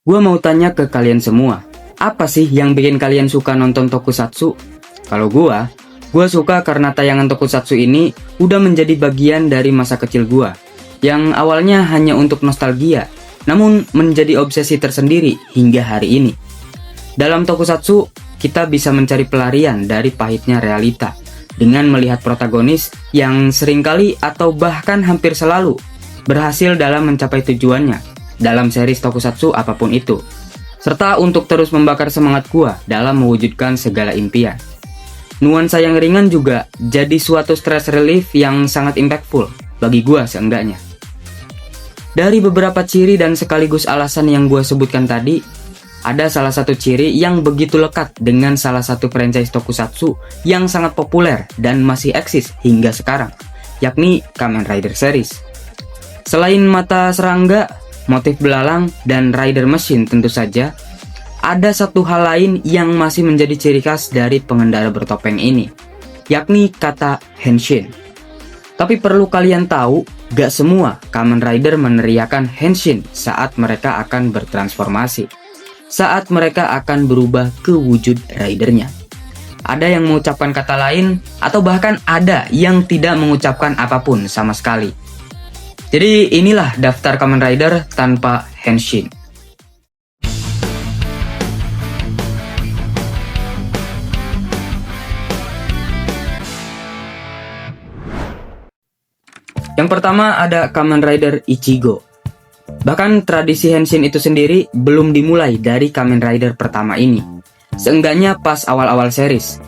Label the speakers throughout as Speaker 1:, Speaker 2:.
Speaker 1: Gua mau tanya ke kalian semua, apa sih yang bikin kalian suka nonton tokusatsu? Kalau gua suka karena tayangan tokusatsu ini udah menjadi bagian dari masa kecil gua, yang awalnya hanya untuk nostalgia, namun menjadi obsesi tersendiri hingga hari ini. Dalam tokusatsu, kita bisa mencari pelarian dari pahitnya realita, dengan melihat protagonis yang seringkali atau bahkan hampir selalu berhasil dalam mencapai tujuannya dalam series tokusatsu apapun itu, serta untuk terus membakar semangat gua dalam mewujudkan segala impian. Nuansa yang ringan juga jadi suatu stress relief yang sangat impactful bagi gua seenggaknya. Dari beberapa ciri dan sekaligus alasan yang gua sebutkan tadi, ada salah satu ciri yang begitu lekat dengan salah satu franchise tokusatsu yang sangat populer dan masih eksis hingga sekarang, yakni Kamen Rider series. Selain mata serangga, motif belalang, dan rider mesin tentu saja, ada satu hal lain yang masih menjadi ciri khas dari pengendara bertopeng ini, yakni kata henshin. Tapi perlu kalian tahu, gak semua Kamen Rider meneriakan henshin saat mereka akan bertransformasi, saat mereka akan berubah ke wujud ridernya. Ada yang mengucapkan kata lain, atau bahkan ada yang tidak mengucapkan apapun sama sekali. Jadi inilah daftar Kamen Rider tanpa henshin. Yang pertama ada Kamen Rider Ichigo. Bahkan tradisi henshin itu sendiri belum dimulai dari Kamen Rider pertama ini, seenggaknya pas awal-awal series.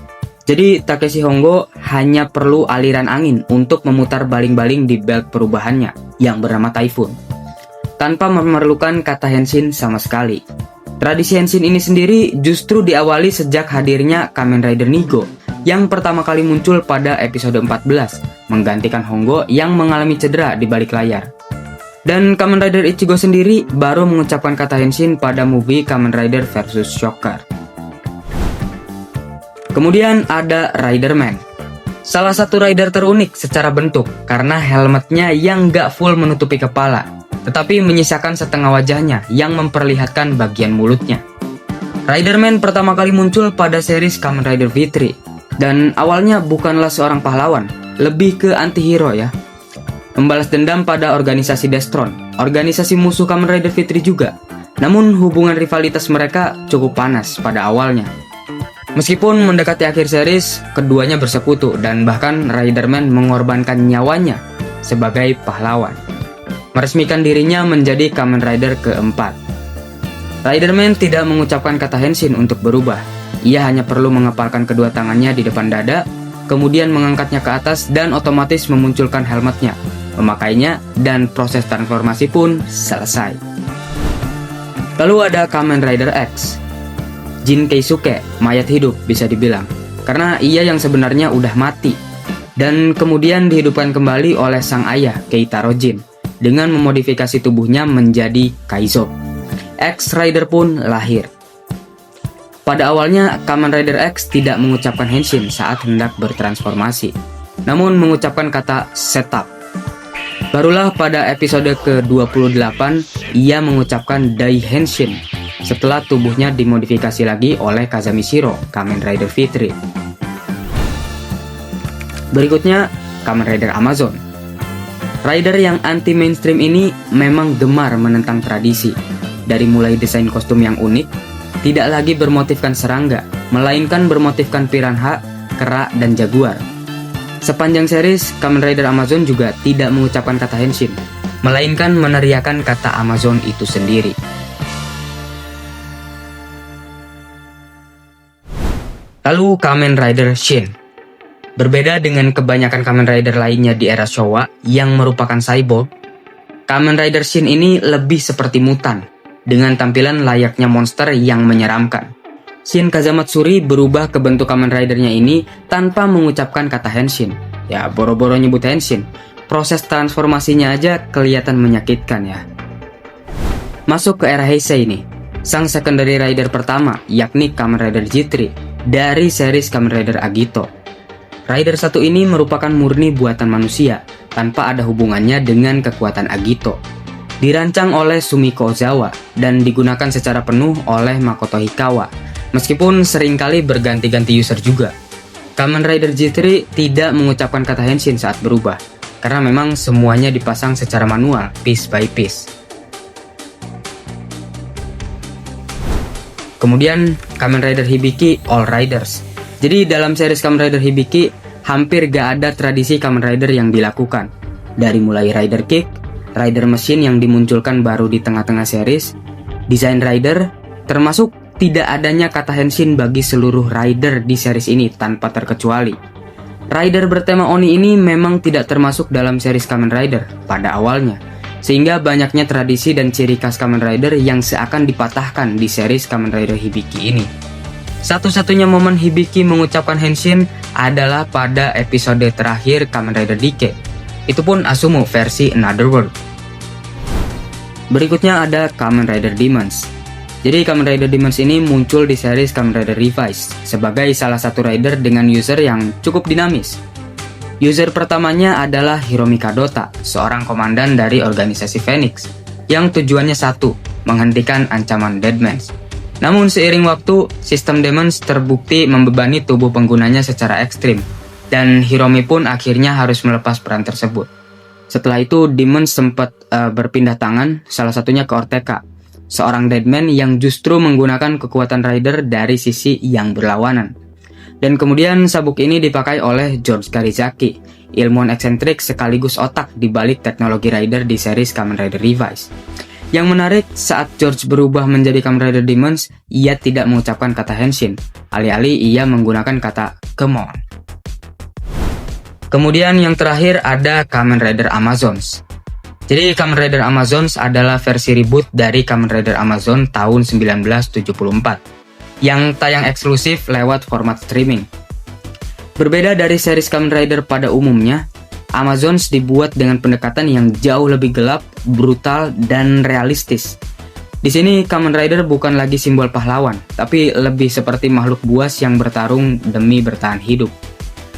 Speaker 1: Jadi Takeshi Hongo hanya perlu aliran angin untuk memutar baling-baling di belt perubahannya yang bernama Typhoon, tanpa memerlukan kata henshin sama sekali. Tradisi henshin ini sendiri justru diawali sejak hadirnya Kamen Rider Nigo yang pertama kali muncul pada episode 14, menggantikan Hongo yang mengalami cedera di balik layar. Dan Kamen Rider Ichigo sendiri baru mengucapkan kata henshin pada movie Kamen Rider vs Shocker. Kemudian ada Riderman, salah satu rider terunik secara bentuk karena helmetnya yang gak full menutupi kepala, tetapi menyisakan setengah wajahnya yang memperlihatkan bagian mulutnya. Riderman pertama kali muncul pada series Kamen Rider V3, dan awalnya bukanlah seorang pahlawan, lebih ke antihero ya. Membalas dendam pada organisasi Destron, organisasi musuh Kamen Rider V3 juga. Namun hubungan rivalitas mereka cukup panas pada awalnya. Meskipun mendekati akhir series, keduanya bersekutu dan bahkan Riderman mengorbankan nyawanya sebagai pahlawan, meresmikan dirinya menjadi Kamen Rider keempat. Riderman tidak mengucapkan kata henshin untuk berubah. Ia hanya perlu mengepalkan kedua tangannya di depan dada, kemudian mengangkatnya ke atas dan otomatis memunculkan helmetnya, memakainya, dan proses transformasi pun selesai. Lalu ada Kamen Rider X, Jin Keisuke, mayat hidup bisa dibilang, karena ia yang sebenarnya udah mati, dan kemudian dihidupkan kembali oleh sang ayah Keitaro Jin, dengan memodifikasi tubuhnya menjadi Kaizo. X Rider pun lahir. Pada awalnya, Kamen Rider X tidak mengucapkan henshin saat hendak bertransformasi, namun mengucapkan kata setup. Barulah pada episode ke-28, ia mengucapkan Dai Henshin, setelah tubuhnya dimodifikasi lagi oleh Kazami Shiro, Kamen Rider V3. Berikutnya, Kamen Rider Amazon. Rider yang anti-mainstream ini memang gemar menentang tradisi. Dari mulai desain kostum yang unik, tidak lagi bermotifkan serangga, melainkan bermotifkan piranha, kera, dan jaguar. Sepanjang series, Kamen Rider Amazon juga tidak mengucapkan kata henshin, melainkan meneriakan kata Amazon itu sendiri. Lalu Kamen Rider Shin. Berbeda dengan kebanyakan Kamen Rider lainnya di era Showa yang merupakan cyborg, Kamen Rider Shin ini lebih seperti mutan, dengan tampilan layaknya monster yang menyeramkan. Shin Kazamatsuri berubah ke bentuk Kamen Ridernya ini tanpa mengucapkan kata henshin. Ya, boro-boro nyebut henshin, proses transformasinya aja kelihatan menyakitkan ya. Masuk ke era Heisei nih, sang secondary rider pertama yakni Kamen Rider G3 dari series Kamen Rider Agito. Rider satu ini merupakan murni buatan manusia tanpa ada hubungannya dengan kekuatan Agito. Dirancang oleh Sumiko Ozawa dan digunakan secara penuh oleh Makoto Hikawa, meskipun seringkali berganti-ganti user juga. Kamen Rider G3 tidak mengucapkan kata henshin saat berubah, karena memang semuanya dipasang secara manual, piece by piece. Kemudian, Kamen Rider Hibiki All Riders. Jadi dalam series Kamen Rider Hibiki, hampir gak ada tradisi Kamen Rider yang dilakukan. Dari mulai Rider Kick, Rider Machine yang dimunculkan baru di tengah-tengah series, desain Rider, termasuk tidak adanya kata henshin bagi seluruh Rider di series ini tanpa terkecuali. Rider bertema Oni ini memang tidak termasuk dalam series Kamen Rider pada awalnya, sehingga banyaknya tradisi dan ciri khas Kamen Rider yang seakan dipatahkan di series Kamen Rider Hibiki ini. Satu-satunya momen Hibiki mengucapkan henshin adalah pada episode terakhir Kamen Rider Dike. Itu pun Asumu versi Another World. Berikutnya ada Kamen Rider Demons. Jadi Kamen Rider Demons ini muncul di series Kamen Rider Revised sebagai salah satu rider dengan user yang cukup dinamis. User pertamanya adalah Hiromi Kadota, seorang komandan dari organisasi Phoenix, yang tujuannya satu, menghentikan ancaman Deadmans. Namun seiring waktu, sistem Demons terbukti membebani tubuh penggunanya secara ekstrim, dan Hiromi pun akhirnya harus melepas peran tersebut. Setelah itu, Demons sempat berpindah tangan, salah satunya ke Ortega, seorang Deadman yang justru menggunakan kekuatan Rider dari sisi yang berlawanan. Dan kemudian sabuk ini dipakai oleh George Karizaki, ilmuwan eksentrik sekaligus otak di balik teknologi Rider di series Kamen Rider Revised. Yang menarik, saat George berubah menjadi Kamen Rider Demons, ia tidak mengucapkan kata henshin, alih-alih ia menggunakan kata come on. Kemudian yang terakhir ada Kamen Rider Amazons. Jadi Kamen Rider Amazons adalah versi reboot dari Kamen Rider Amazon tahun 1974 yang tayang eksklusif lewat format streaming. Berbeda dari series Kamen Rider pada umumnya, Amazons dibuat dengan pendekatan yang jauh lebih gelap, brutal, dan realistis. Di sini Kamen Rider bukan lagi simbol pahlawan, tapi lebih seperti makhluk buas yang bertarung demi bertahan hidup.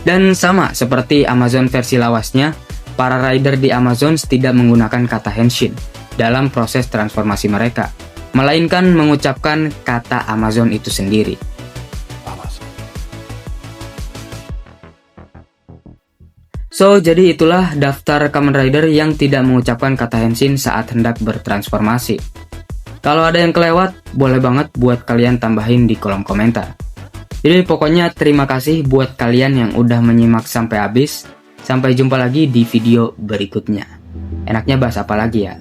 Speaker 1: Dan sama seperti Amazon versi lawasnya, para rider di Amazons tidak menggunakan kata henshin dalam proses transformasi mereka, melainkan mengucapkan kata Amazon itu sendiri. So, jadi itulah daftar Kamen Rider yang tidak mengucapkan kata henshin saat hendak bertransformasi. Kalau ada yang kelewat, boleh banget buat kalian tambahin di kolom komentar. Jadi pokoknya terima kasih buat kalian yang udah menyimak sampai habis. Sampai jumpa lagi di video berikutnya. Enaknya bahas apa lagi ya?